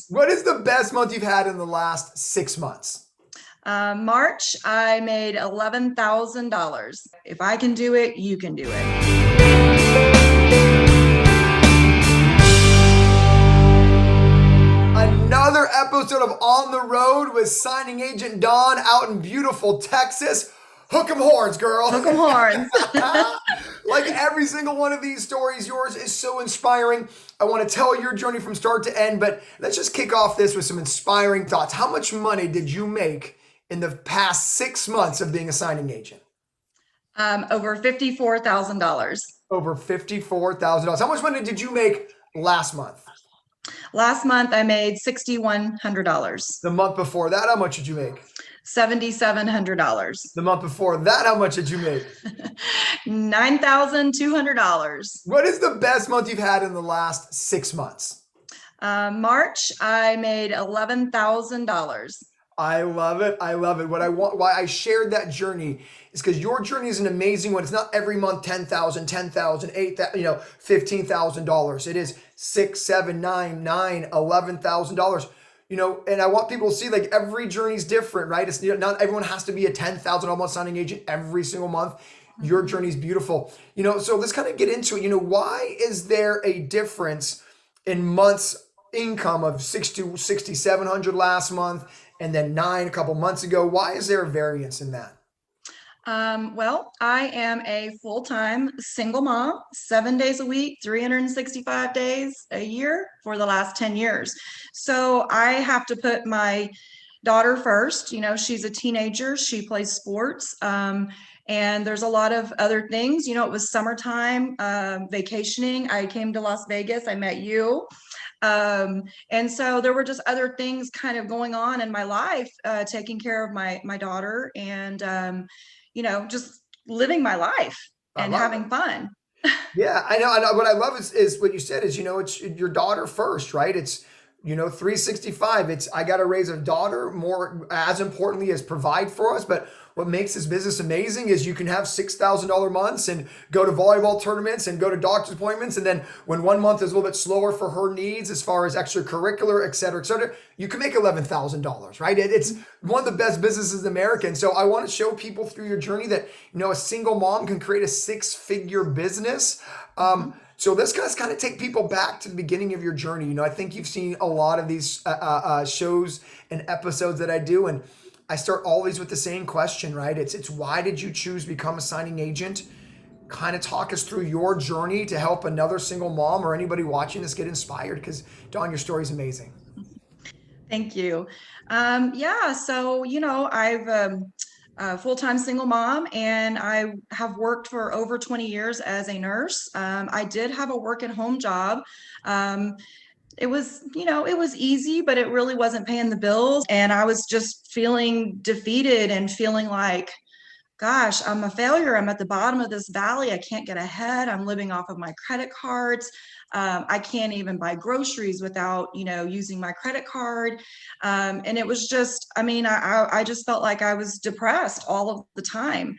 What is the best month you've had in the last 6 months? March, I made $11,000. If I can do it, you can do it. Another episode of On the Road with signing agent Dawn out in beautiful Texas. Hook 'em horns, girl. Hook 'em horns. Like every single one of these stories, yours is so inspiring. I want to tell your journey from start to end, but let's just kick off this with some inspiring thoughts. How much money did you make in the past 6 months of being a signing agent? Over $54,000. Over $54,000. How much money did you make last month? Last month, I made $6,100. The month before that, how much did you make? $7,700. The month before that, how much did you make? $9,200. What is the best month you've had in the last 6 months? March, I made $11,000. I love it. I love it. Why I shared that journey is because your journey is an amazing one. It's not every month 10,000, 10,000, 8,000, $15,000. It is 6, 7, 9, 9, $11,000. And I want people to see like every journey is different, right? It's not everyone has to be a $10,000 signing agent every single month. Your journey is beautiful. So let's kind of get into it. Why is there a difference in months income of 6,700 last month and then 9 a couple months ago? Why is there a variance in that? Well, I am a full-time single mom, 7 days a week, 365 days a year for the last 10 years. So I have to put my daughter first. She's a teenager, she plays sports. And there's a lot of other things. It was summertime, vacationing. I came to Las Vegas, I met you. And so there were just other things kind of going on in my life, taking care of my daughter and, just living my life I and love it. having fun. Yeah, I know. I know. What I love is what you said is, it's your daughter first, right? It's, 365. It's, I got to raise a daughter more as importantly as provide for us. But what makes this business amazing is you can have $6,000 months and go to volleyball tournaments and go to doctor's appointments. And then when one month is a little bit slower for her needs as far as extracurricular, et cetera, you can make $11,000, right? It's one of the best businesses in America. And so I want to show people through your journey that, a single mom can create a 6-figure business. So let's just kind of take people back to the beginning of your journey. I think you've seen a lot of these shows and episodes that I do, and I start always with the same question, right? It's why did you choose to become a signing agent? Kind of talk us through your journey to help another single mom or anybody watching this get inspired, because Dawn, your story is amazing. Thank you. Yeah, so, I've a full-time single mom, and I have worked for over 20 years as a nurse. I did have a work-at-home job. It was easy, but it really wasn't paying the bills. And I was just feeling defeated and feeling like, gosh, I'm a failure. I'm at the bottom of this valley. I can't get ahead. I'm living off of my credit cards. I can't even buy groceries without, using my credit card. And it was just, I just felt like I was depressed all of the time,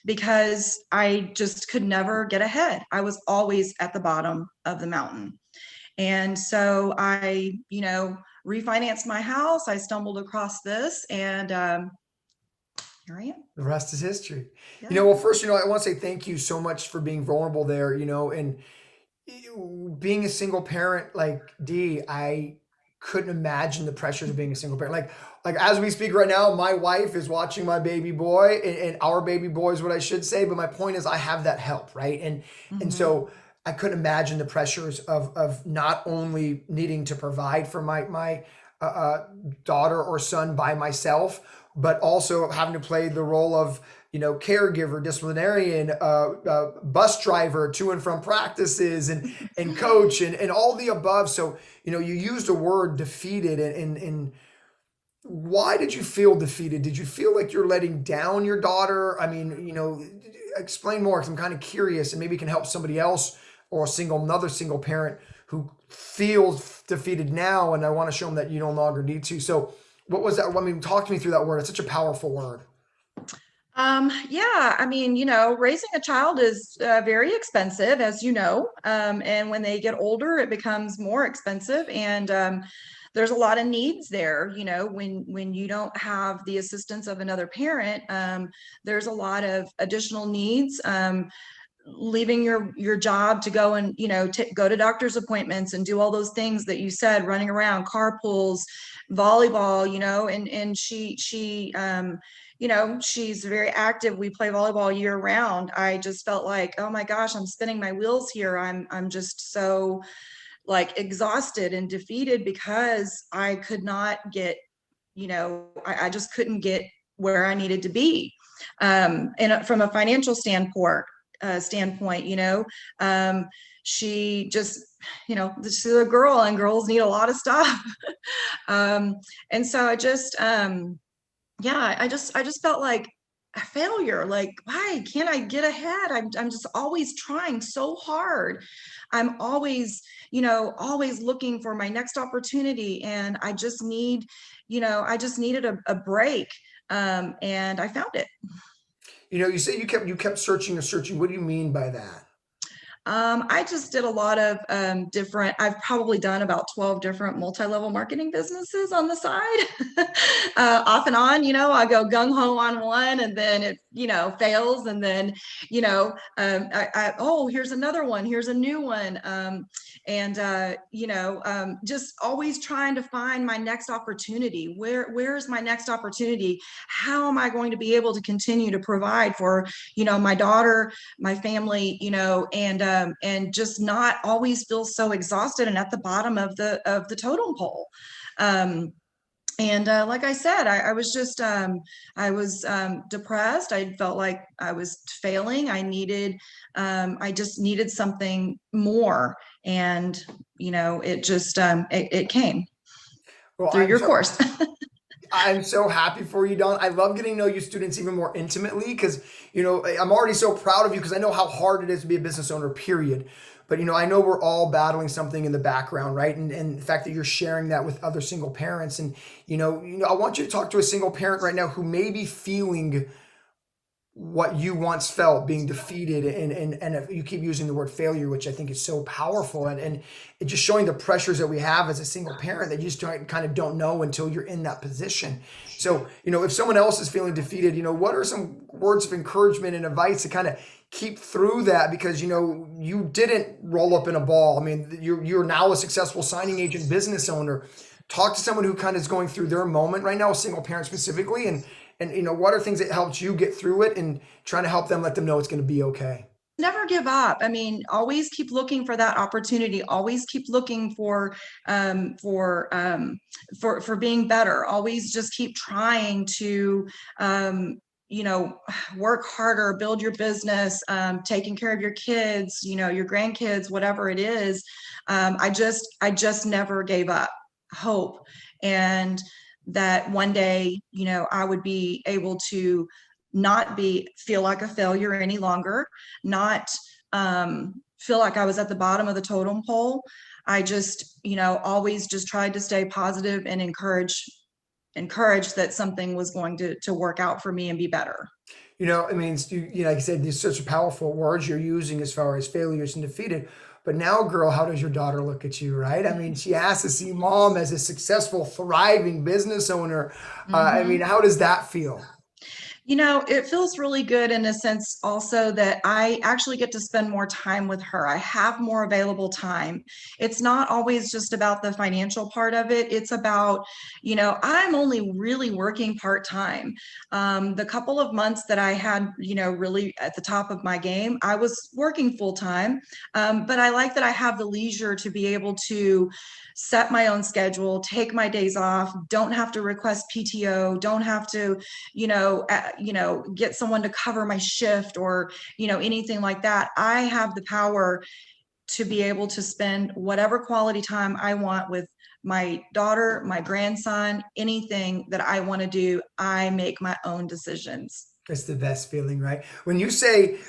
because I just could never get ahead. I was always at the bottom of the mountain. And so I, refinanced my house. I stumbled across this, and here I am. The rest is history. Yeah. Well, first, I want to say thank you so much for being vulnerable there, and being a single parent like D, I couldn't imagine the pressures of being a single parent. Like as we speak right now, my wife is watching my baby boy, and our baby boy is what I should say. But my point is I have that help, right? And so I couldn't imagine the pressures of not only needing to provide for my daughter or son by myself, but also having to play the role of, caregiver, disciplinarian, bus driver to and from practices, and coach, and all the above. So, you used a word defeated, and why did you feel defeated? Did you feel like you're letting down your daughter? I mean, explain more, because I'm kind of curious, and maybe it can help somebody else or another single parent who feels defeated now. And I want to show them that you no longer need to. So what was that? I mean, talk to me through that word. It's such a powerful word. Yeah, I mean, raising a child is very expensive, as you know. And when they get older, it becomes more expensive. And there's a lot of needs there. When you don't have the assistance of another parent, there's a lot of additional needs. Leaving your job to go and go to doctor's appointments and do all those things that you said, running around, carpools, volleyball, and she's very active. We play volleyball year round. I just felt like, oh my gosh, I'm spinning my wheels here. I'm just so like exhausted and defeated because I could not get, I just couldn't get where I needed to be. And from a financial standpoint, she just, this is a girl and girls need a lot of stuff. um, and so I just felt like a failure. Like, why can't I get ahead? I'm just always trying so hard. I'm always looking for my next opportunity. And I just needed a break. And I found it. You say you kept searching and searching. What do you mean by that? I just did a lot of I've probably done about 12 different multi-level marketing businesses on the side. Off and on, I go gung ho on one and then it, fails. And then, oh, here's another one, here's a new one. Just always trying to find my next opportunity. Where's my next opportunity? How am I going to be able to continue to provide for, my daughter, my family, and just not always feel so exhausted and at the bottom of the totem pole. And like I said, I was depressed. I felt like I was failing. I just needed something more. And, it came Well, through your course. I'm so happy for you, Don. I love getting to know you students even more intimately because, I'm already so proud of you because I know how hard it is to be a business owner, period. But, I know we're all battling something in the background, right? And the fact that you're sharing that with other single parents. And, I want you to talk to a single parent right now who may be feeling what you once felt, being defeated, and if you keep using the word failure, which I think is so powerful, and it just showing the pressures that we have as a single parent that you just kind of don't know until you're in that position. So if someone else is feeling defeated, what are some words of encouragement and advice to kind of keep through that, because you didn't roll up in a ball. I mean, you're now a successful signing agent, business owner. Talk to someone who kind of is going through their moment right now, a single parent specifically, and what are things that helped you get through it, and trying to help them, let them know it's going to be okay. Never give up. I mean, always keep looking for that opportunity. Always keep looking for being better. Always just keep trying to work harder, build your business, taking care of your kids, your grandkids, whatever it is. I just never gave up hope, and that one day, I would be able to not feel like a failure any longer, not feel like I was at the bottom of the totem pole. I just, always just tried to stay positive and encourage that something was going to work out for me and be better. I mean, like I said, these such powerful words you're using as far as failures and defeated. But now, girl, how does your daughter look at you, right? I mean, she has to see mom as a successful, thriving business owner. I mean, Mhm. how does that feel? It feels really good in a sense also that I actually get to spend more time with her. I have more available time. It's not always just about the financial part of it. It's about, I'm only really working part-time. The couple of months that I had, really at the top of my game, I was working full-time. But I like that I have the leisure to be able to set my own schedule, take my days off, don't have to request PTO, don't have to get someone to cover my shift or, anything like that. I have the power to be able to spend whatever quality time I want with my daughter, my grandson, anything that I want to do. I make my own decisions. It's the best feeling, right? When you say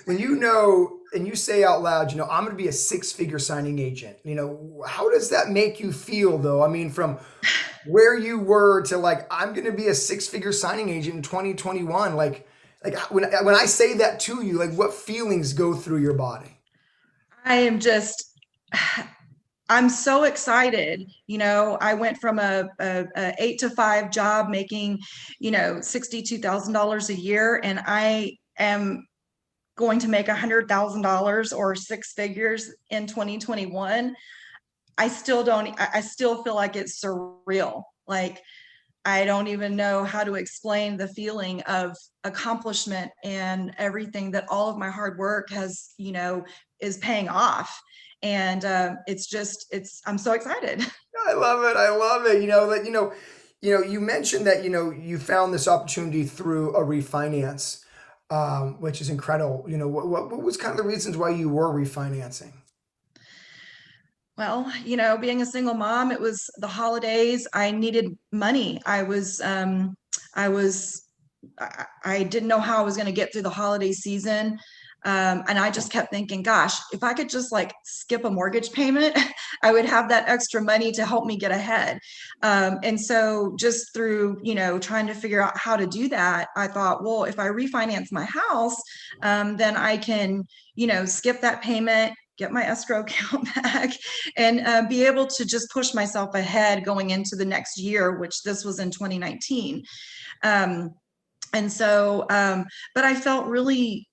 out loud, I'm going to be a six-figure signing agent. How does that make you feel, though? I mean, from where you were to like, I'm going to be a six-figure signing agent in 2021. Like, Like when I say that to you, like what feelings go through your body? I am just, I'm so excited. You know, I went from a 8 to 5 job making, you know, $62,000 a year, and I am going to make $100,000 or six figures in 2021. I still don't, I still feel like it's surreal. Like, I don't even know how to explain the feeling of accomplishment and everything that all of my hard work has, you know, is paying off. And it's just, I'm so excited. I love it. I love it. You know that you mentioned that you found this opportunity through a refinance, which is incredible. What was kind of the reasons why you were refinancing? Well, you know, being a single mom, it was the holidays. I needed money. I was, I didn't know how I was going to get through the holiday season. And I just kept thinking, gosh, if I could just like skip a mortgage payment, I would have that extra money to help me get ahead. And so just through, you know, trying to figure out how to do that, I thought, well, if I refinance my house, then I can, you know, skip that payment, get my escrow account back, and be able to just push myself ahead going into the next year, which this was in 2019. Um, and so, but I felt really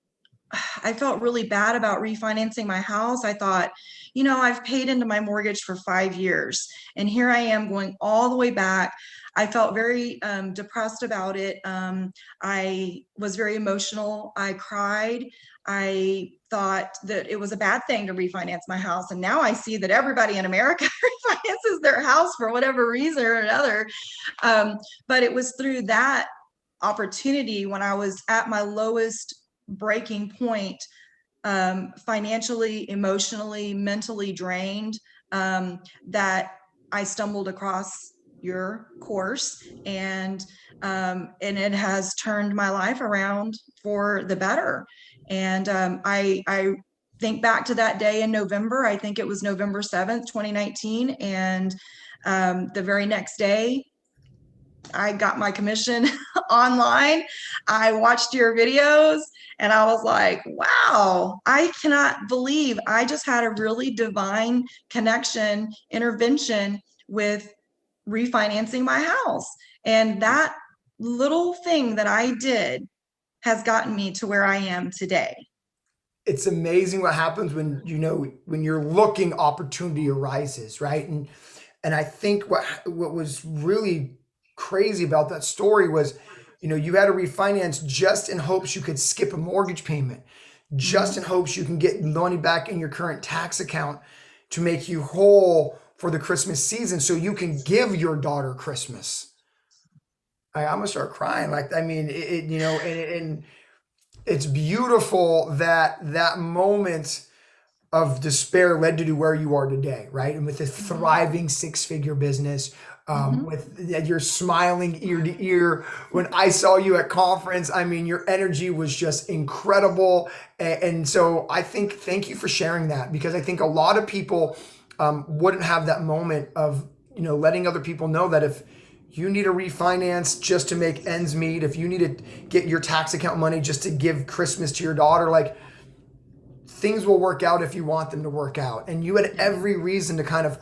bad about refinancing my house. I thought, you know, I've paid into my mortgage for 5 years, and here I am going all the way back. I felt very depressed about it. I was very emotional. I cried. I thought that it was a bad thing to refinance my house. And now I see that everybody in America refinances their house for whatever reason or another. Um, but it was through that opportunity when I was at my lowest breaking point, financially, emotionally, mentally drained, that I stumbled across your course, and it has turned my life around for the better. And I think back to that day in November. I think it was November 7th, 2019, and the very next day I got my commission online. I watched your videos and I was like, wow, I cannot believe I just had a really divine connection, intervention with refinancing my house. And that little thing that I did has gotten me to where I am today. It's amazing what happens when you're looking, opportunity arises, right? And I think what was really crazy about that story was, you had to refinance just in hopes you could skip a mortgage payment, just in Mhm. hopes you can get money back in your current tax account to make you whole for the Christmas season so you can give your daughter Christmas. I'm gonna start crying. Like, I mean, and it's beautiful that that moment of despair led to where you are today, right? And with a Mhm. thriving six-figure business, Mhm. with that you're smiling ear to ear. When I saw you at conference, I mean, your energy was just incredible. And so I think, thank you for sharing that, because I think a lot of people wouldn't have that moment of, letting other people know that if you need a refinance just to make ends meet, if you need to get your tax account money just to give Christmas to your daughter, like, things will work out if you want them to work out. And you had Yes. every reason to kind of,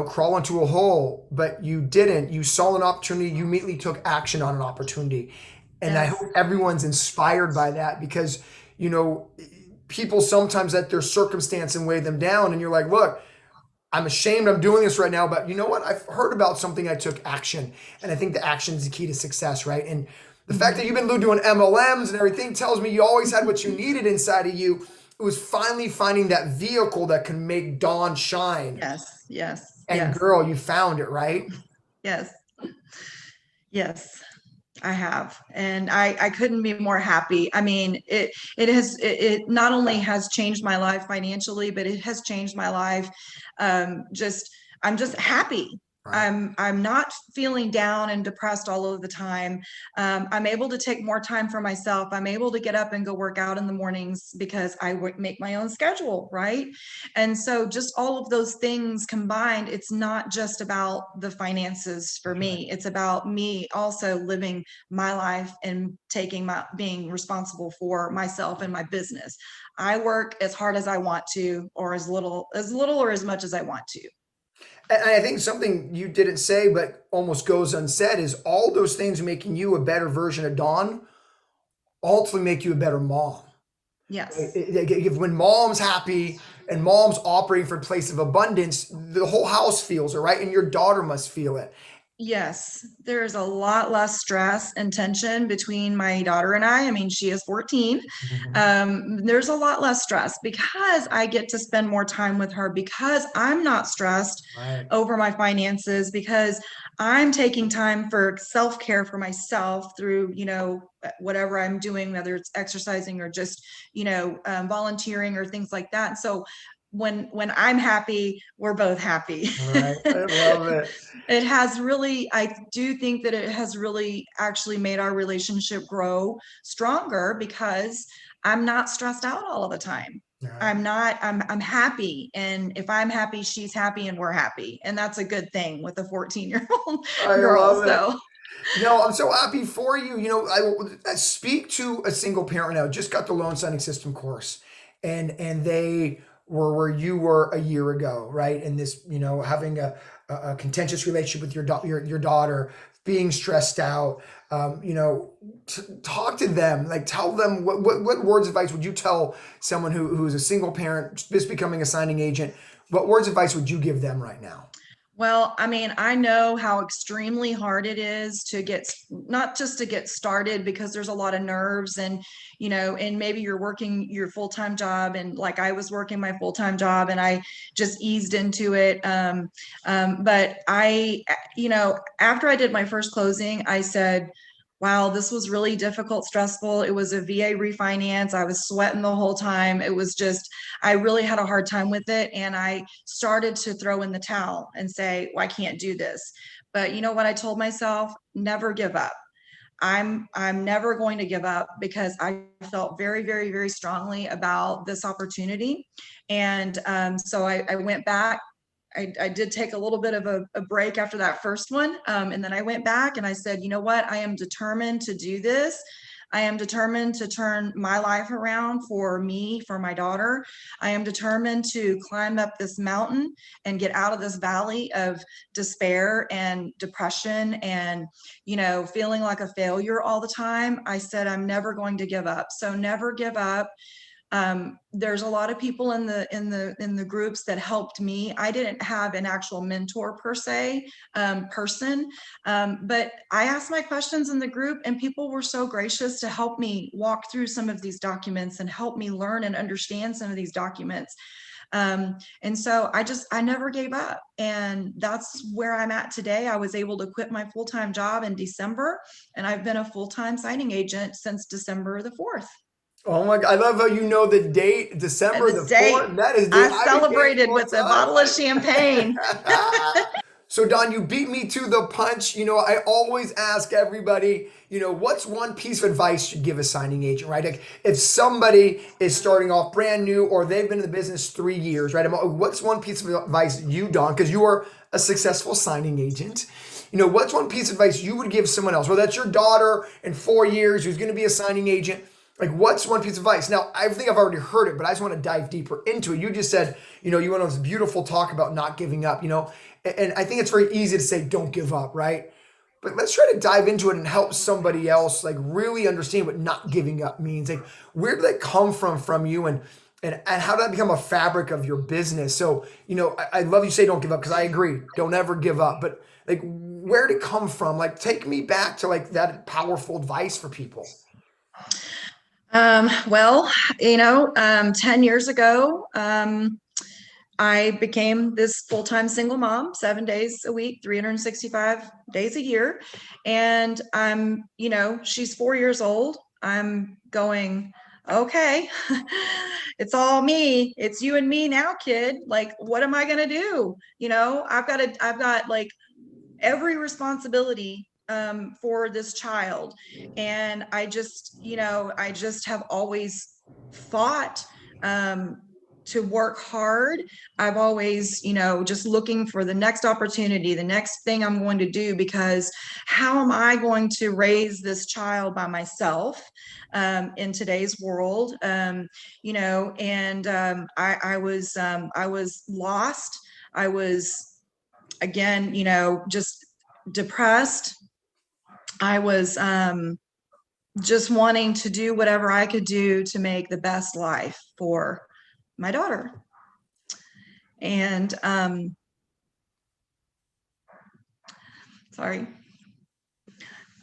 crawl into a hole, but you didn't. You saw an opportunity, you immediately took action on an opportunity. And I Yes. hope everyone's inspired by that, because, you know, people sometimes let their circumstance and weigh them down. And you're like, look, I'm ashamed I'm doing this right now, but you know what? I've heard about something, I took action. And I think the action is the key to success, right? And the fact that Mhm. you've been doing MLMs and everything tells me you always had what you needed inside of you. It was finally finding that vehicle that can make dawn shine. Yes. Yes. And Yes. girl, you found it, right? Yes. Yes. I have, and I couldn't be more happy. I mean, it not only has changed my life financially, but it has changed my life. Just I'm just happy. Right. I'm not feeling down and depressed all of the time. I'm able to take more time for myself. I'm able to get up and go work out in the mornings because I would make my own schedule, right? And so just all of those things combined, it's not just about the finances for That's right. me. It's about me also living my life and being responsible for myself and my business. I work as hard as I want to, or as little or as much as I want to. And I think something you didn't say, but almost goes unsaid, is all those things making you a better version of Dawn ultimately make you a better mom. Right? Yes. When mom's happy and mom's operating from a place of abundance, the whole house feels it, right? And your daughter must feel it. Yes, there's a lot less stress and tension between my daughter and I. I mean, she is 14. There's a lot less stress because I get to spend more time with her, because I'm not stressed Right. over my finances, because I'm taking time for self-care for myself through, whatever I'm doing, whether it's exercising or just, volunteering or things like that. So when I'm happy, we're both happy. All right. I love it. It has really, I do think that it has really actually made our relationship grow stronger because I'm not stressed out all of the time. All right. I'm happy. And if I'm happy, she's happy and we're happy. And that's a good thing with a 14-year-old I girl. love it. So No, I'm so happy for you. I speak to a single parent now. Just got the loan signing system course, and they were where you were a year ago, right? And this, having a contentious relationship with your daughter, being stressed out. Talk to them. Like, tell them what words of advice would you tell someone who is a single parent just becoming a signing agent? What words of advice would you give them right now? well, I mean, I know how extremely hard it is to not just to get started, because there's a lot of nerves and, and maybe you're working your full-time job, and like I was working my full-time job and I just eased into it. But after I did my first closing, I said, wow, this was really difficult, stressful. It was a VA refinance. I was sweating the whole time. It was just, I really had a hard time with it. And I started to throw in the towel and say, well, I can't do this. But you know what I told myself? Never give up. I'm never going to give up, because I felt very, very, very strongly about this opportunity. And so I went back. I did take a little bit of a break after that first one. And then I went back and I said, you know what? I am determined to do this. I am determined to turn my life around for me, for my daughter. I am determined to climb up this mountain and get out of this valley of despair and depression and, feeling like a failure all the time. I said, I'm never going to give up. So never give up. There's a lot of people in the groups that helped me. I didn't have an actual mentor per se, person, but I asked my questions in the group, and people were so gracious to help me walk through some of these documents and help me learn and understand some of these documents. And so I never gave up, and that's where I'm at today. I was able to quit my full-time job in December, and I've been a full-time signing agent since December the 4th. Oh my God, I love how you know the date, And December the the date 4th. That is the I I became celebrated full with a bottle of time. champagne. So Don, you beat me to the punch. I always ask everybody, what's one piece of advice you'd give a signing agent, right? Like if somebody is starting off brand new or they've been in the business 3 years, right? What's one piece of advice you, Don, because you are a successful signing agent. What's one piece of advice you would give someone else, whether that's your daughter in 4 years who's going to be a signing agent? Like, what's one piece of advice? Now, I think I've already heard it, but I just want to dive deeper into it. You just said, you went on this beautiful talk about not giving up, and I think it's very easy to say, don't give up, right? But let's try to dive into it and help somebody else, like, really understand what not giving up means. Like, where did that come from you, and how did that become a fabric of your business? So, I love you say don't give up, because I agree. Don't ever give up. But, like, where did it come from? Like, take me back to, like, that powerful advice for people. Well, 10 years ago, I became this full-time single mom, 7 days a week, 365 days a year. And she's 4 years old. I'm going, okay, it's all me. It's you and me now, kid. Like, what am I going to do? I've got like every responsibility for this child. And I just have always fought to work hard. I've always, just looking for the next opportunity, the next thing I'm going to do, because how am I going to raise this child by myself in today's world? And I was lost. I was, again, just depressed. I was just wanting to do whatever I could do to make the best life for my daughter. And sorry.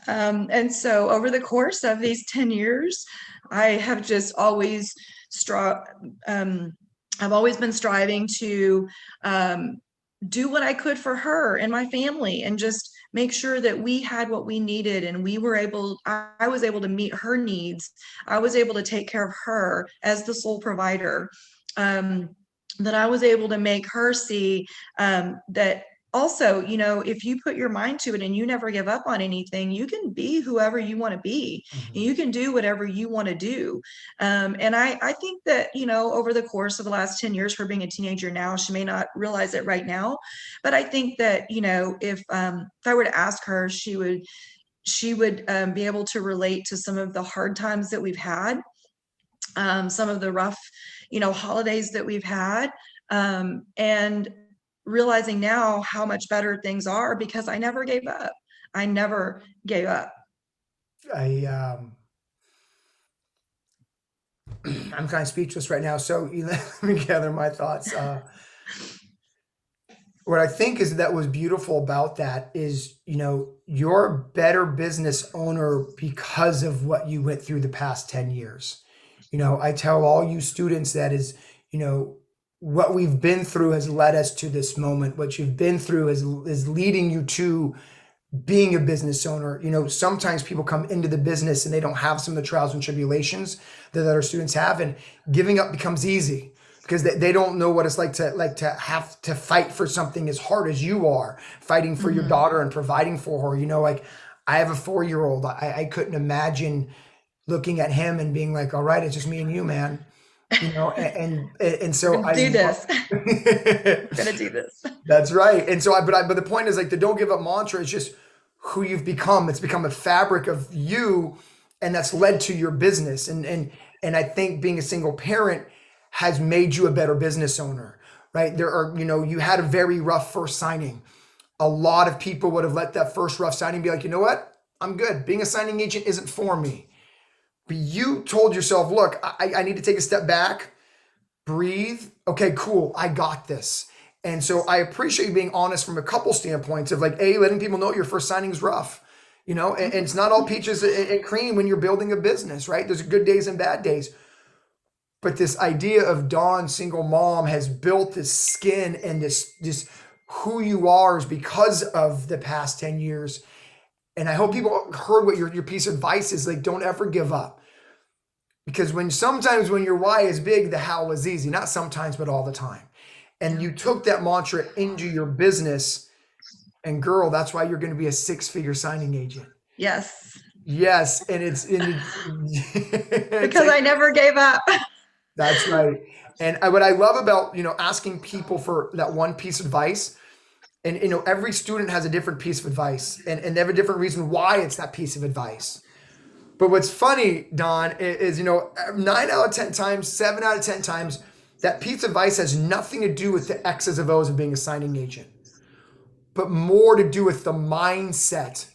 And so over the course of these 10 years, I have just always I've always been striving to do what I could for her and my family, and just make sure that we had what we needed, and I was able to meet her needs. I was able to take care of her as the sole provider. That I was able to make her see that also, if you put your mind to it and you never give up on anything, you can be whoever you want to be, and you can do whatever you want to do. And I think that, over the course of the last 10 years, her being a teenager now, she may not realize it right now, but I think that, if I were to ask her, she would be able to relate to some of the hard times that we've had, some of the rough, holidays that we've had, and realizing now how much better things are because I never gave up. I never gave up. I I'm kind of speechless right now. So let me gather my thoughts. What I think is that was beautiful about that is, you're a better business owner because of what you went through the past 10 years. I tell all you students that is, what we've been through has led us to this moment. What you've been through is leading you to being a business owner. Sometimes people come into the business and they don't have some of the trials and tribulations that other students have, and giving up becomes easy because they don't know what it's like to have to fight for something as hard as you are fighting for your Mm-hmm. daughter and providing for her. Like I have a 4-year-old. I couldn't imagine looking at him and being like, all right, it's just me and you, man. And We're so gonna do this. I We're gonna do this. That's right. And so but the point is, like, the don't give up mantra is just who you've become. It's become a fabric of you, and that's led to your business. And I think being a single parent has made you a better business owner, right? You had a very rough first signing. A lot of people would have let that first rough signing be like, you know what? I'm good. Being a signing agent isn't for me. But you told yourself, look, I need to take a step back, breathe. Okay, cool. I got this. And so I appreciate you being honest from a couple standpoints of like, letting people know your first signing is rough, and it's not all peaches and cream when you're building a business, right? There's good days and bad days. But this idea of Dawn, single mom, has built this skin and this who you are is because of the past 10 years. And I hope people heard what your piece of advice is. Like, don't ever give up. Because sometimes when your why is big, the how is easy. Not sometimes, but all the time. And Yeah. you took that mantra into your business. And girl, that's why you're going to be a 6-figure signing agent. Yes. Yes. And Because I never gave up. that's right. And what I love about, asking people for that one piece of advice, and, every student has a different piece of advice, and they have a different reason why it's that piece of advice. But what's funny, Don, is 9 out of 10 times, 7 out of 10 times, that piece of advice has nothing to do with the X's and O's of being a signing agent, but more to do with the mindset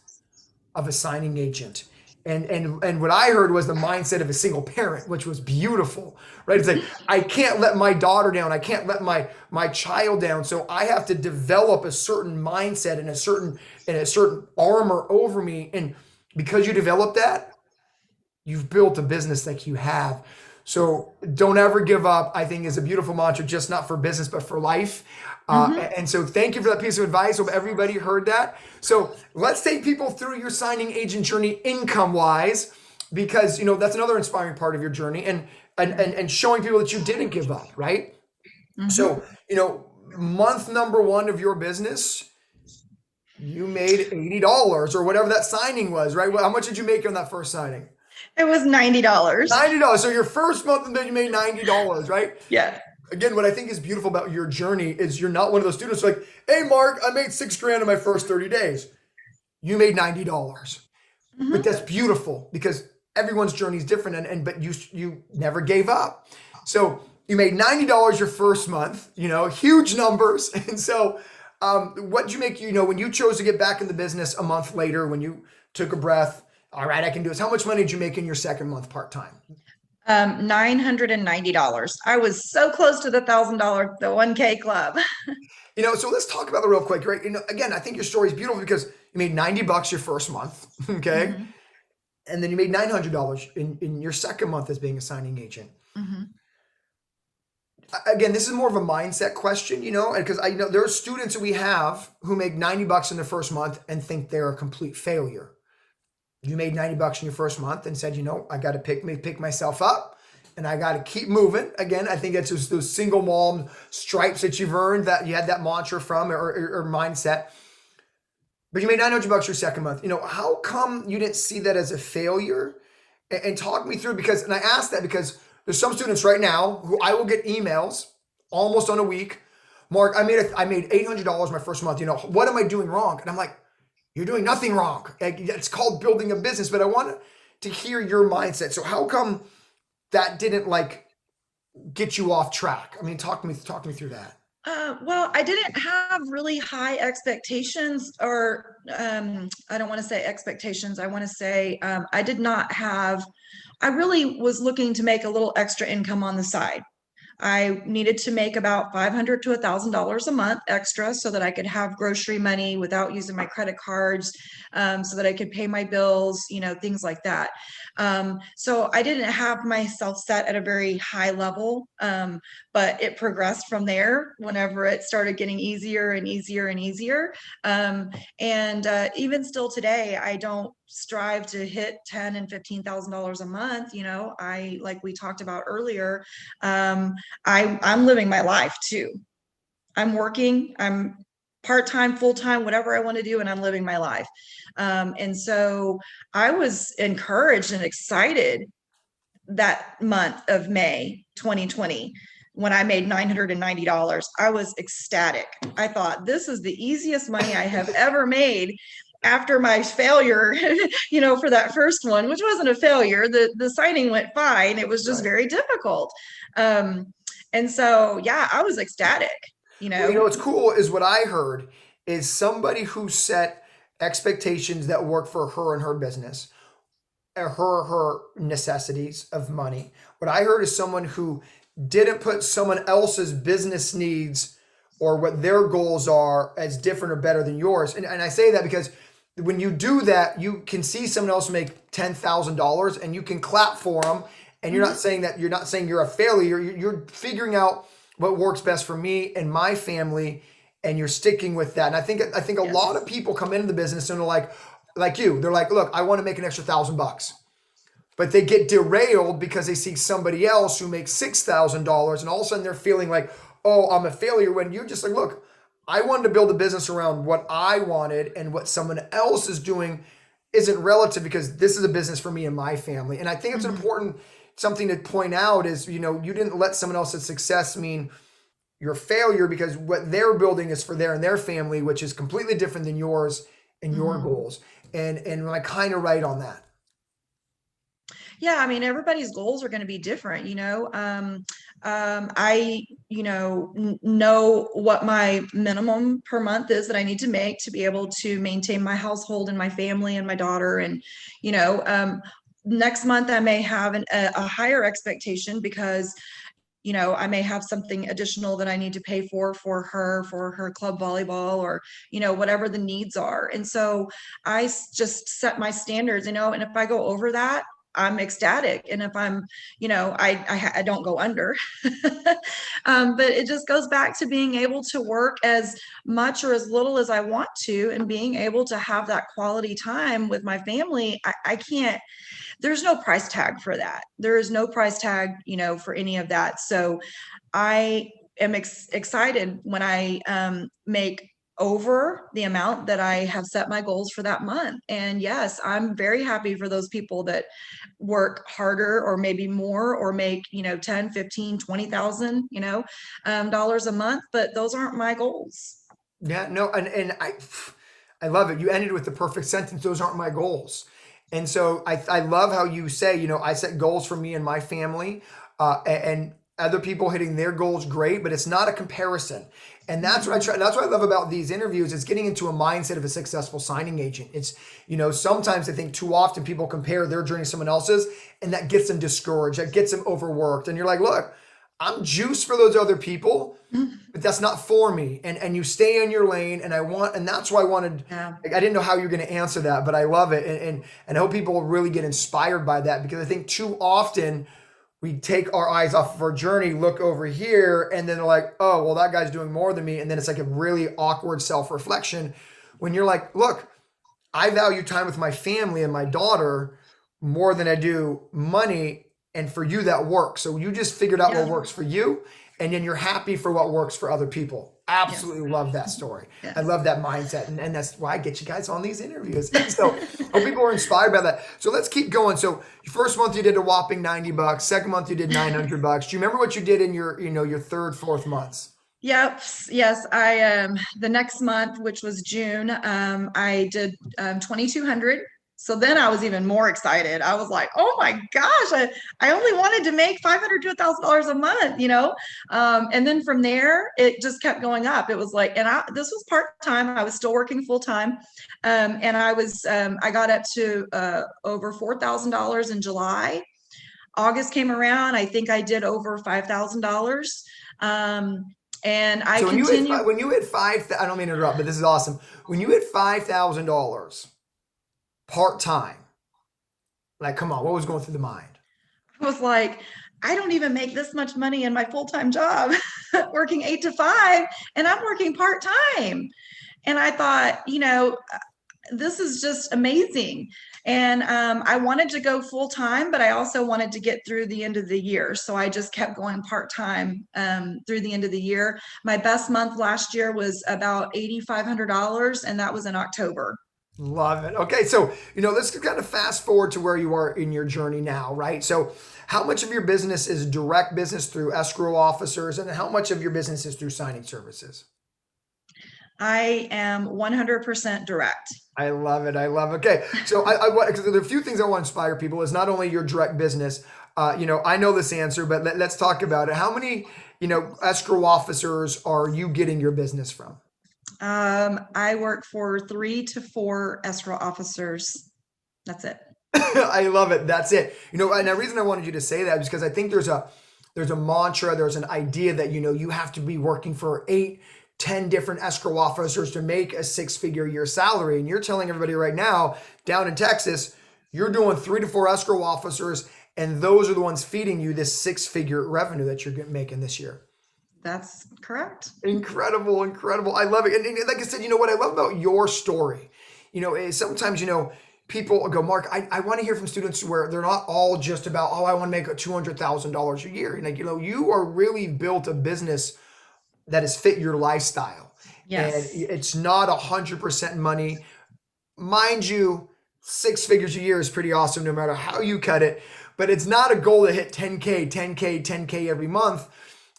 of a signing agent. And what I heard was the mindset of a single parent, which was beautiful, right? It's like, I can't let my daughter down. I can't let my child down. So I have to develop a certain mindset and a certain armor over me. And because you develop that, you've built a business like you have. So don't ever give up, I think, is a beautiful mantra, just not for business, but for life. Mm-hmm. And so thank you for that piece of advice. Hope everybody heard that. So let's take people through your signing agent journey income wise, because, that's another inspiring part of your journey, and showing people that you didn't give up, right? Mm-hmm. So, month number 1 of your business, You made $80 or whatever that signing was, right? How much did you make on that first signing? It was $90. $90. So your first month you made $90, right? Yeah. Again, what I think is beautiful about your journey is you're not one of those students like, hey, Mark, I made 6 grand in my first 30 days. You made $90. But Hmm. that's beautiful because everyone's journey is different, and but you never gave up. So you made $90 your first month, huge numbers. And so what did you make, when you chose to get back in the business a month later, when you took a breath, all right, I can do this. How much money did you make in your second month part-time? $990. I was so close to the $1,000, the 1K club. So let's talk about the real quick, right? Again, I think your story is beautiful because you made $90 your first month, okay? Hmm. And then you made $900 in your second month as being a signing agent. Hmm. Again, this is more of a mindset question, because I know there are students that we have who make $90 in their first month and think they're a complete failure. You made $90 in your first month and said, I got to pick myself up and I got to keep moving. Again, I think it's just those single mom stripes that you've earned, that you had that mantra from, or mindset. But you made $900 your second month. How come you didn't see that as a failure? And talk me through, and I ask that because there's some students right now who I will get emails almost on a week. Mark, I made $800 my first month. What am I doing wrong? And I'm like, you're doing nothing wrong. It's called building a business. But I want to hear your mindset. So how come that didn't get you off track? I mean, talk me through that. Well, I didn't have really high expectations, or I don't want to say expectations. I want to say I did not have, I really was looking to make a little extra income on the side. I needed to make about $500 to $1,000 a month extra so that I could have grocery money without using my credit cards, so that I could pay my bills, things like that. So I didn't have myself set at a very high level, but it progressed from there whenever it started getting easier and easier and easier. Um, and even still today, I don't strive to hit $10,000 and $15,000 a month. Like we talked about earlier, I'm living my life too. I'm working, I'm part-time, full-time, whatever I want to do, and I'm living my life. And so I was encouraged and excited that month of May 2020 when I made $990. I was ecstatic. I thought, this is the easiest money I have ever made after my failure, for that first one, which wasn't a failure. The signing went fine. It was just Right. very difficult. Um, and so, yeah, I was ecstatic, you Well, know. what's cool is what I heard is somebody who set expectations that work for her and her business, her necessities of money. What I heard is someone who didn't put someone else's business needs or what their goals are as different or better than yours. And I say that because when you do that, you can see someone else make $10,000 and you can clap for them. And you're not Mhm. saying that, you're not saying you're a failure. You're figuring out what works best for me and my family, and you're sticking with that. And I think a lot of Yes. people come into the business and they're like you, they're like, look, I want to make an extra $1,000 bucks, but they get derailed because they see somebody else who makes $6,000, and all of a sudden they're feeling like, oh, I'm a failure. When you're just like, look, I wanted to build a business around what I wanted, and what someone else is doing isn't relative because this is a business for me and my family. And I think it's an Mhm. important something to point out is, you didn't let someone else's success mean your failure, because what they're building is for their and their family, which is completely different than yours and your Mhm. goals. And I kind of right on that. Yeah, I mean, everybody's goals are going to be different, I, know what my minimum per month is that I need to make to be able to maintain my household and my family and my daughter. And, you know, um, next month I may have a higher expectation because, I may have something additional that I need to pay for her club volleyball, or, whatever the needs are. And so just set my standards, and if I go over that, I'm ecstatic. And if I'm, I don't go under. But it just goes back to being able to work as much or as little as I want to, and being able to have that quality time with my family. I can't, there's no price tag for that. There is no price tag, for any of that. So I am excited when I make over the amount that I have set my goals for that month. And yes, I'm very happy for those people that work harder or maybe more or make, 10, 15, 20,000, dollars a month, but those aren't my goals. Yeah, no, and I love it. You ended with the perfect sentence. Those aren't my goals. And so I love how you say, I set goals for me and my family, and other people hitting their goals, great, but it's not a comparison. And that's what I try. That's what I love about these interviews is getting into a mindset of a successful signing agent. It's, sometimes I think too often people compare their journey to someone else's, and that gets them discouraged, that gets them overworked. And you're like, look, I'm juiced for those other people, but that's not for me. And you stay in your lane. And that's why I wanted, Yeah. like, I didn't know how you're going to answer that, but I love it. And I hope people really get inspired by that, because I think too often we take our eyes off of our journey, look over here, and then they're like, oh, well, that guy's doing more than me. And then it's like a really awkward self-reflection when you're like, look, I value time with my family and my daughter more than I do money. And for you, that works. So you just figured out what Yeah. works for you, and then you're happy for what works for other people. Yes. Absolutely love that story. I Yes. love that mindset. And that's why I get you guys on these interviews. So hope people are inspired by that. So let's keep going. So your first month you did a whopping $90. Second month you did $900. Do you remember what you did in your third, fourth months? Yep. Yes. The next month, which was June, I did 2,200. So then I was even more excited. I was like, oh my gosh, I only wanted to make 500 to $1,000 a month, And then from there, it just kept going up. It was like, this was part-time. I was still working full-time. And I got up to over $4,000 in July. August came around. I think I did over $5,000. And I So continue. when you hit five, I don't mean to interrupt, but this is awesome. When you hit $5,000 part time, like, come on, what was going through the mind? I was like, I don't even make this much money in my full-time job, working 8 to 5, and I'm working part-time. And I thought, this is just amazing. And I wanted to go full time, but I also wanted to get through the end of the year. So I just kept going part time through the end of the year. My best month last year was about $8,500, and that was in October. Love it. Okay, so let's kind of fast forward to where you are in your journey now, right? So, how much of your business is direct business through escrow officers, and how much of your business is through signing services? I am 100% direct. I love it. I love it. Okay, so because there are a few things I want to inspire people. Is not only your direct business. I know this answer, but let's talk about it. How many escrow officers are you getting your business from? I work for 3 to 4 escrow officers. That's it. I love it. That's it. And the reason I wanted you to say that is because I think there's a mantra, there's an idea that you have to be working for 8, 10 different escrow officers to make a six-figure year salary. And you're telling everybody right now, down in Texas, you're doing 3 to 4 escrow officers, and those are the ones feeding you this six-figure revenue that you're making this year. That's correct. Incredible, incredible. I love it. And like I said, what I love about your story, is sometimes, people go, Mark, I want to hear from students where they're not all just about, oh, I want to make a $200,000 a year. And you are really built a business that has fit your lifestyle. And Yes. it's not 100% money. Mind you, 6 figures a year is pretty awesome no matter how you cut it. But it's not a goal to hit 10K, 10K, 10K every month.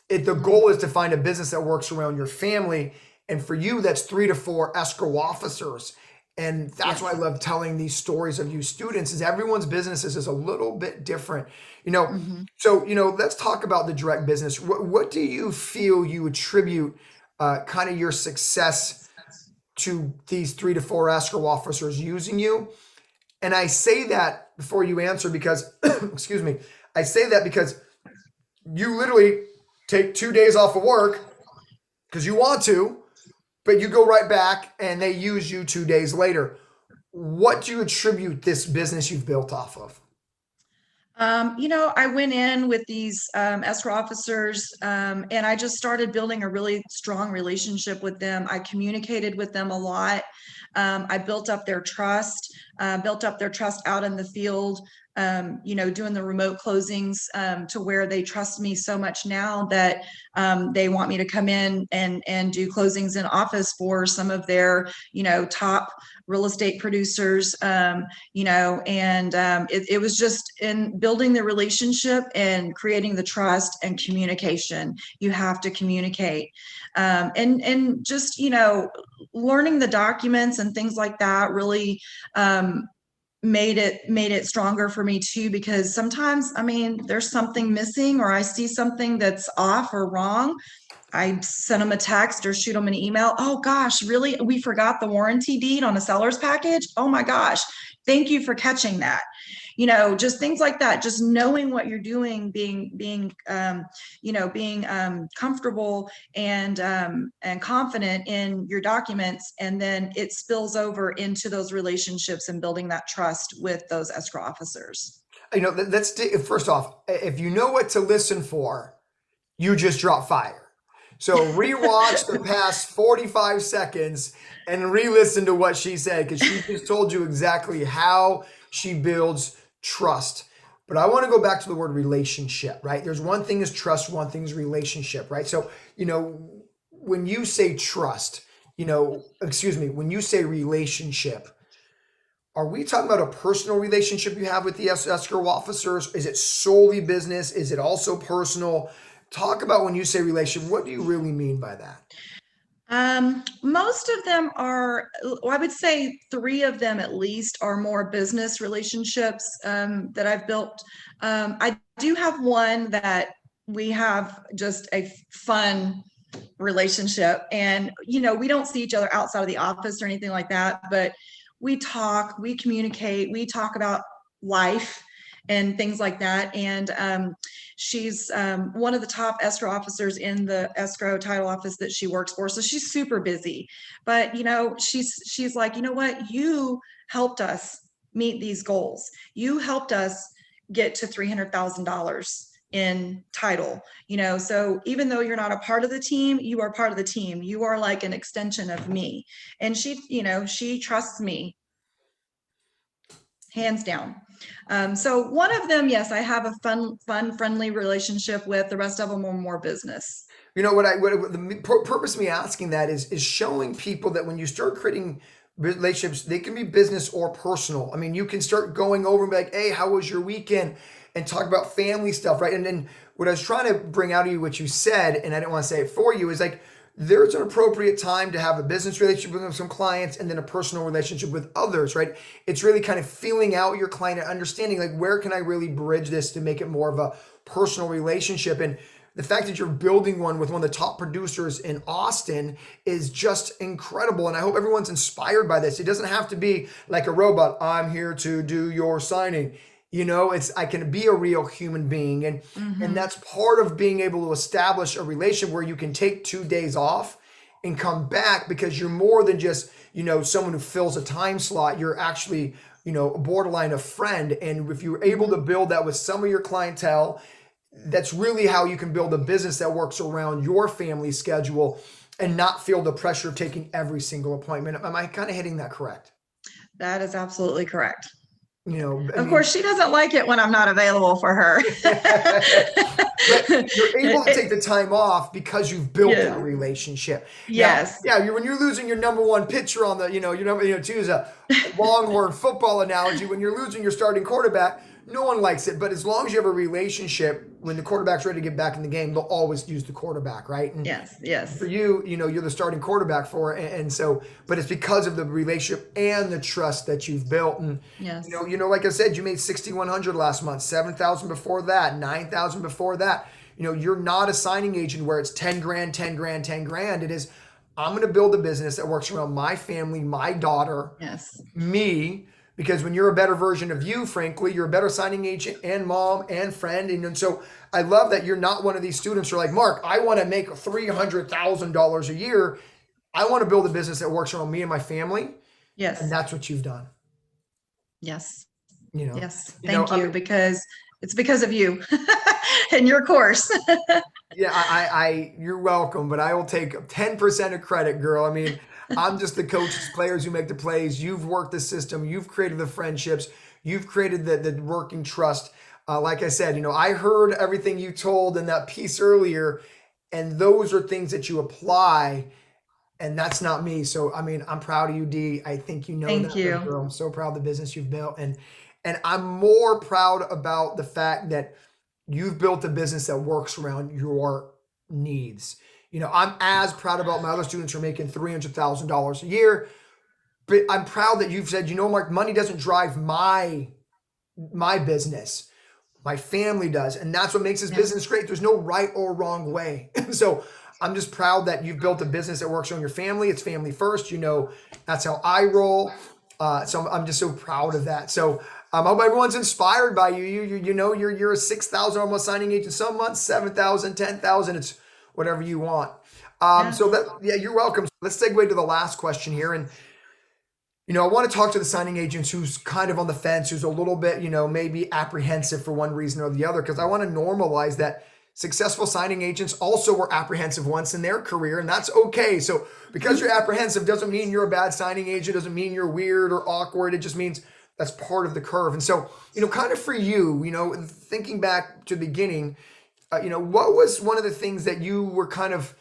The goal is to find a business that works around your family. And for you, that's 3 to 4 escrow officers. And that's Yes. why I love telling these stories of you students, is everyone's businesses is a little bit different. Mm-hmm. So, let's talk about the direct business. What do you feel you attribute kind of your success to these 3 to 4 escrow officers using you? And I say that before you answer because, excuse me, I say that because you literally take 2 days off of work because you want to, but you go right back and they use you 2 days later. What do you attribute this business you've built off of? I went in with these escrow officers, and I just started building a really strong relationship with them. I communicated with them a lot. I built up their trust, out in the field, doing the remote closings, to where they trust me so much now that they want me to come in and do closings in office for some of their, top real estate producers, it was just in building the relationship and creating the trust and communication. You have to communicate, and just, learning the documents and things like that really, made it stronger for me too, because sometimes, I mean, there's something missing or I see something that's off or wrong. I send them a text or shoot them an email. Oh gosh, really? We forgot the warranty deed on a seller's package. Oh my gosh. Thank you for catching that. Just things like that, just knowing what you're doing, being comfortable and confident in your documents. And then it spills over into those relationships and building that trust with those escrow officers. Let's first off, if you know what to listen for, you just drop fire. So rewatch the past 45 seconds and re-listen to what she said, because she just told you exactly how she builds trust. But I want to go back to the word relationship, right? There's one thing is trust, one thing is relationship, right? So, when you say trust, when you say relationship, are we talking about a personal relationship you have with the escrow officers? Is it solely business? Is it also personal? Talk about when you say relationship, what do you really mean by that? Most of them are, I would say 3 of them at least are more business relationships, that I've built. I do have one that we have just a fun relationship, and we don't see each other outside of the office or anything like that, but we talk, we communicate, we talk about life and things like that. And she's one of the top escrow officers in the escrow title office that she works for. So she's super busy, but she's like, you know what, you helped us meet these goals. You helped us get to $300,000 in title, so even though you're not a part of the team, you are part of the team. You are like an extension of me. And she trusts me hands down. So one of them, yes, I have a fun, friendly relationship with. The rest of them are more business. What the purpose of me asking that is showing people that when you start creating relationships, they can be business or personal. I mean, you can start going over and be like, hey, how was your weekend? And talk about family stuff, right? And then what I was trying to bring out of you, what you said, and I didn't want to say it for you, is like, there's an appropriate time to have a business relationship with some clients and then a personal relationship with others, right? It's really kind of feeling out your client and understanding, like, where can I really bridge this to make it more of a personal relationship? And the fact that you're building one with one of the top producers in Austin is just incredible. And I hope everyone's inspired by this. It doesn't have to be like a robot. I'm here to do your signing. I can be a real human being. And that's part of being able to establish a relationship where you can take 2 days off and come back, because you're more than just, someone who fills a time slot. You're actually, borderline a friend. And if you're able to build that with some of your clientele, that's really how you can build a business that works around your family schedule and not feel the pressure of taking every single appointment. Am I kind of hitting that correct? That is absolutely correct. Of course, she doesn't like it when I'm not available for her. But you're able to take the time off because you've built that relationship. Yes. Now, when you're losing your number one pitcher on the, your number, to use a Longhorn football analogy, when you're losing your starting quarterback, no one likes it. But as long as you have a relationship, when the quarterback's ready to get back in the game, they'll always use the quarterback, right? And yes. For you, you're the starting quarterback for it. And so, but it's because of the relationship and the trust that you've built. And, yes. Like I said, you made 6,100 last month, 7,000 before that, 9,000 before that. You're not a signing agent where it's 10 grand, 10 grand, 10 grand. It is, I'm going to build a business that works around my family, my daughter, me. Because when you're a better version of you, frankly, you're a better signing agent and mom and friend. And so I love that you're not one of these students who are like, Mark, I want to make $300,000 a year. I want to build a business that works around me and my family. Yes. And that's what you've done. Yes. Yes. Thank you, because it's because of you and your course. Yeah, you're welcome, but I will take 10% of credit, girl. I mean, I'm just the coaches, players who make the plays. You've worked the system. You've created the friendships. You've created the working trust. Like I said, I heard everything you told in that piece earlier, and those are things that you apply, and that's not me. So, I mean, I'm proud of you, D. I think you know Thank that, but you. girl, I'm so proud of the business you've built, and I'm more proud about the fact that you've built a business that works around your needs. I'm as proud about my other students who are making $300,000 a year, but I'm proud that you've said, Mark, money doesn't drive my business. My family does. And that's what makes this Yeah. business great. There's no right or wrong way. So I'm just proud that you've built a business that works on your family. It's family first. That's how I roll. So I'm just so proud of that. So I hope everyone's inspired by you. You're a 6,000 almost signing agent some months, 7,000, 10,000. It's whatever you want. Yeah. Yeah, you're welcome. Let's segue to the last question here. And I want to talk to the signing agents who's kind of on the fence, who's a little bit, maybe apprehensive for one reason or the other, because I want to normalize that successful signing agents also were apprehensive once in their career, and that's okay. So because you're apprehensive doesn't mean you're a bad signing agent, doesn't mean you're weird or awkward. It just means that's part of the curve. And so, kind of for you, thinking back to the beginning, what was one of the things that you were kind of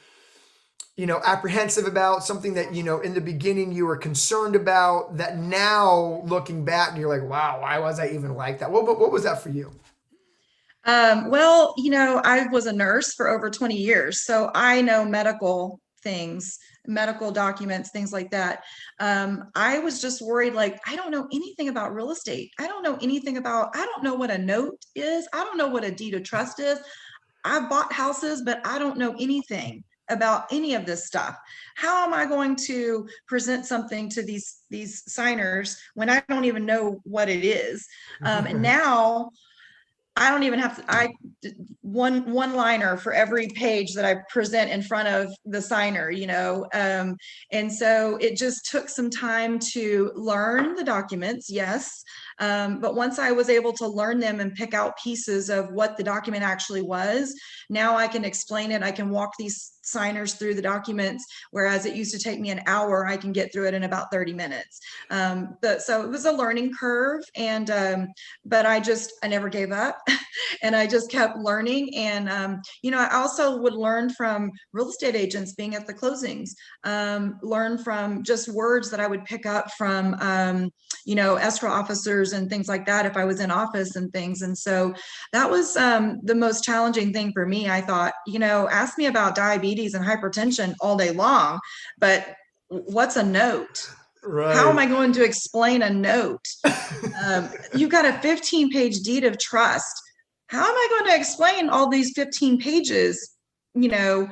apprehensive about, something that, in the beginning you were concerned about, that now looking back, you're like, wow, why was I even like that? What was that for you? Well, I was a nurse for over 20 years, so I know medical things, medical documents, things like that. I was just worried, like, I don't know anything about real estate. I don't know what a note is. I don't know what a deed of trust is. I've bought houses, but I don't know anything about any of this stuff. How am I going to present something to these signers when I don't even know what it is? And now I don't even have to, one liner for every page that I present in front of the signer, and so it just took some time to learn the documents, yes. But once I was able to learn them and pick out pieces of what the document actually was, now I can explain it. I can walk these signers through the documents, whereas it used to take me an hour, I can get through it in about 30 minutes. So it was a learning curve, but I never gave up. And I just kept learning. And, I also would learn from real estate agents being at the closings, learn from just words that I would pick up from, escrow officers and things like that if I was in office and things. And so that was the most challenging thing for me. I thought, ask me about diabetes and hypertension all day long, but what's a note? How am Right. I going to explain a note? You've got a 15-page deed of trust. How am I going to explain all these 15 pages, to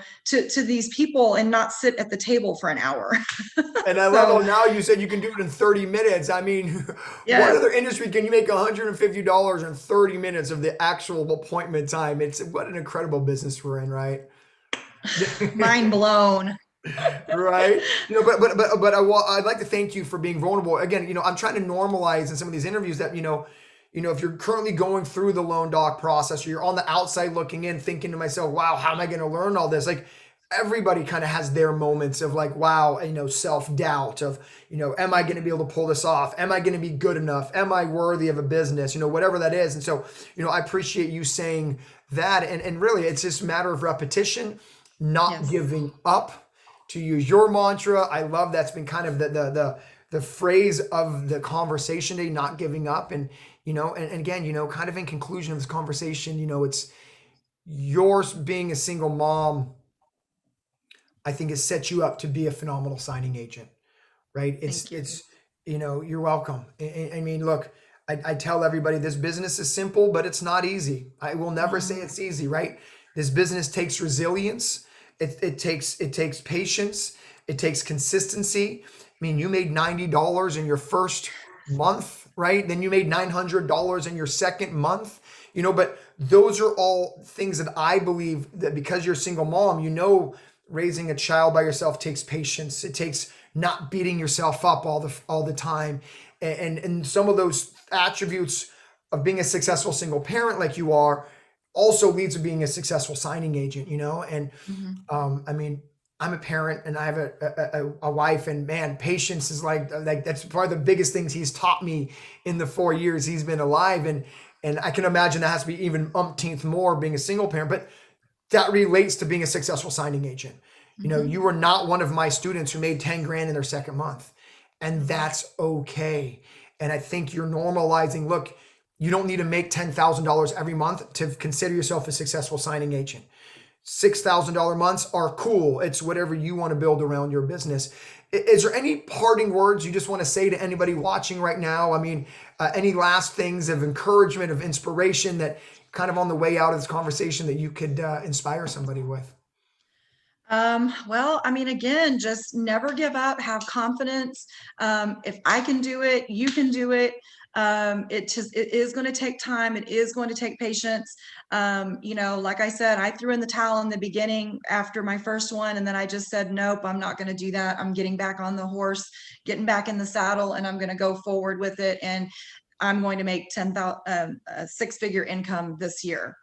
these people and not sit at the table for an hour? And I love how So, now you said you can do it in 30 minutes. I mean, what yes, other industry can you make $150 in 30 minutes of the actual appointment time? It's what an incredible business we're in, right? mind blown. Right. But I'd like to thank you for being vulnerable. Again, I'm trying to normalize in some of these interviews that, if you're currently going through the loan doc process or you're on the outside looking in, thinking to myself, wow, how am I going to learn all this? Like everybody kind of has their moments of like, wow, self-doubt of, am I going to be able to pull this off? Am I going to be good enough? Am I worthy of a business? Whatever that is. And so, I appreciate you saying that. And really it's just a matter of repetition, not Yes, giving up, to use your mantra. I love that's been kind of the phrase of the conversation today, not giving up. And and again, kind of in conclusion of this conversation, it's yours being a single mom, I think has set you up to be a phenomenal signing agent, right? thank you. You're welcome. I mean, look, I tell everybody this business is simple, but it's not easy. I will never say Mhm. it's easy, right? This business takes resilience. It takes patience. It takes consistency. I mean, you made $90 in your first month, right? Then you made $900 in your second month. But those are all things that I believe that because you're a single mom, raising a child by yourself takes patience. It takes not beating yourself up all the time. And some of those attributes of being a successful single parent like you are also leads to being a successful signing agent, and Mhm. I mean, I'm a parent and I have a wife, and man, patience is like that's probably the biggest things he's taught me in the 4 years he's been alive. And I can imagine that has to be even umpteenth more being a single parent, but that relates to being a successful signing agent. You know, Hmm. you were not one of my students who made 10 grand in their second month, and that's okay. And I think you're normalizing, look, you don't need to make $10,000 every month to consider yourself a successful signing agent. $6,000 months are cool. It's whatever you want to build around your business. Is there any parting words you just want to say to anybody watching right now? I mean, any last things of encouragement, of inspiration that kind of on the way out of this conversation that you could inspire somebody with? Well, I mean, again, just never give up, have confidence. If I can do it, you can do it. It is going to take time. It is going to take patience. Like I said, I threw in the towel in the beginning after my first one, and then I just said, nope, I'm not going to do that. I'm getting back on the horse, getting back in the saddle, and I'm going to go forward with it. And I'm going to make 10,000, a six-figure income this year.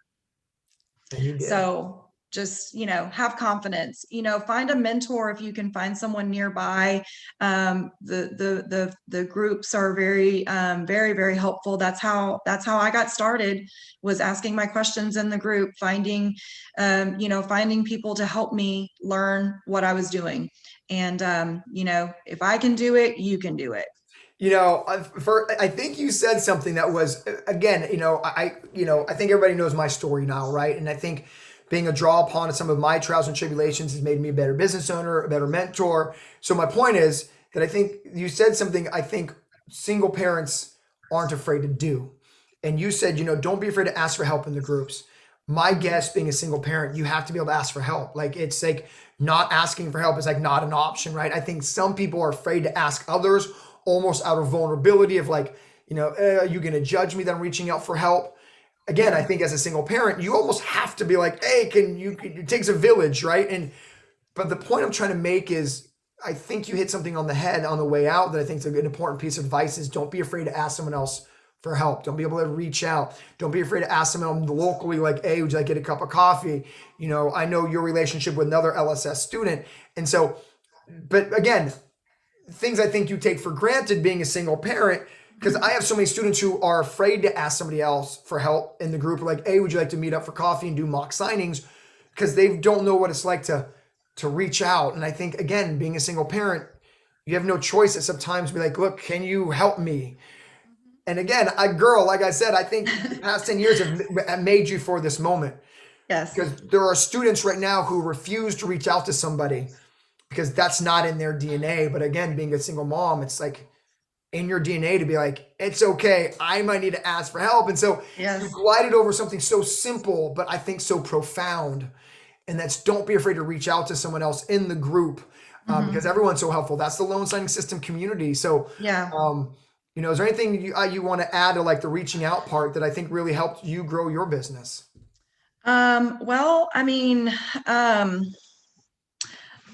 And you did. So just, have confidence, find a mentor if you can find someone nearby. The groups are very, very, very helpful. That's how I got started, was asking my questions in the group, finding people to help me learn what I was doing. And, if I can do it, you can do it. I think you said something that was again, I think everybody knows my story now, right? And I think being a draw upon some of my trials and tribulations has made me a better business owner, a better mentor. So my point is that I think you said something I think single parents aren't afraid to do. And you said, don't be afraid to ask for help in the groups. My guess, being a single parent, you have to be able to ask for help. Like it's like not asking for help is like not an option, right? I think some people are afraid to ask others almost out of vulnerability of like, are you going to judge me that I'm reaching out for help? Again, I Yeah. think as a single parent, you almost have to be like, hey, it takes a village, right? But the point I'm trying to make is, I think you hit something on the head on the way out that I think is an important piece of advice is don't be afraid to ask someone else for help. Don't be able to reach out. Don't be afraid to ask someone locally, like, hey, would you like to get a cup of coffee? I know your relationship with another LSS student. And so, but again, things I think you take for granted being a single parent, because I have so many students who are afraid to ask somebody else for help in the group, like, hey, would you like to meet up for coffee and do mock signings? Because they don't know what it's like to reach out. And I think again, being a single parent, you have no choice at some times to be like, look, can you help me? And again, girl, like I said, I think the past 10 years have made you for this moment. Yes. Because there are students right now who refuse to reach out to somebody because that's not in their DNA. But again, being a single mom, it's like in your DNA to be like, it's okay. I might need to ask for help. And so you Yes. glided over something so simple, but I think so profound. And that's don't be afraid to reach out to someone else in the group because Hmm. everyone's so helpful. That's the loan signing system community. So, Yeah. is there anything you want to add to like the reaching out part that I think really helped you grow your business? Well, I mean,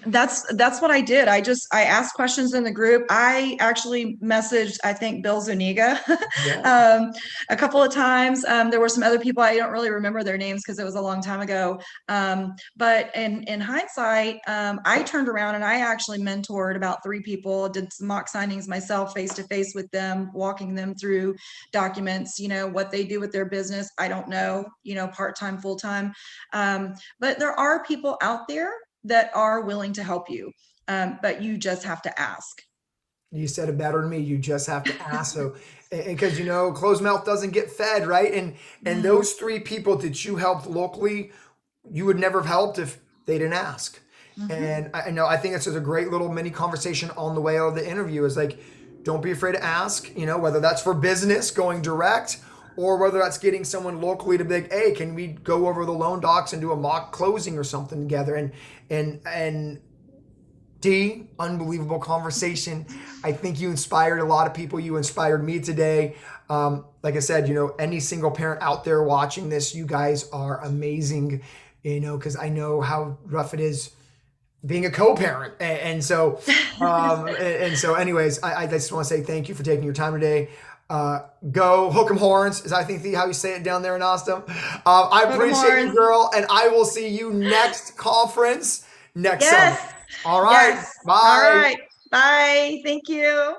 that's what I did. I asked questions in the group. I actually messaged, I think, Bill Zuniga Yeah. a couple of times. There were some other people, I don't really remember their names because it was a long time ago. But in hindsight, I turned around and I actually mentored about 3 people, did some mock signings myself, face to face with them, walking them through documents. What they do with their business, I don't know. Part time, full time. But there are people out there that are willing to help you. But you just have to ask. You said it better than me. You just have to ask. So, because closed mouth doesn't get fed, right? And Mm-hmm. those 3 people that you helped locally, you would never have helped if they didn't ask. Mm-hmm. And I know I think this is a great little mini conversation on the way out of the interview. Is like, don't be afraid to ask. Whether that's for business going direct, or whether that's getting someone locally to be like, hey, can we go over the loan docs and do a mock closing or something together? And D, unbelievable conversation. I think you inspired a lot of people. You inspired me today. Like I said, any single parent out there watching this, you guys are amazing, because I know how rough it is being a co-parent. And so anyways, I just want to say thank you for taking your time today. Go hook 'em horns is I think how you say it down there in Austin. I Hook 'em appreciate you, horns. girl, and I will see you next conference. next summer. Yes. All right. Yes. All Bye. right. Bye. Thank you.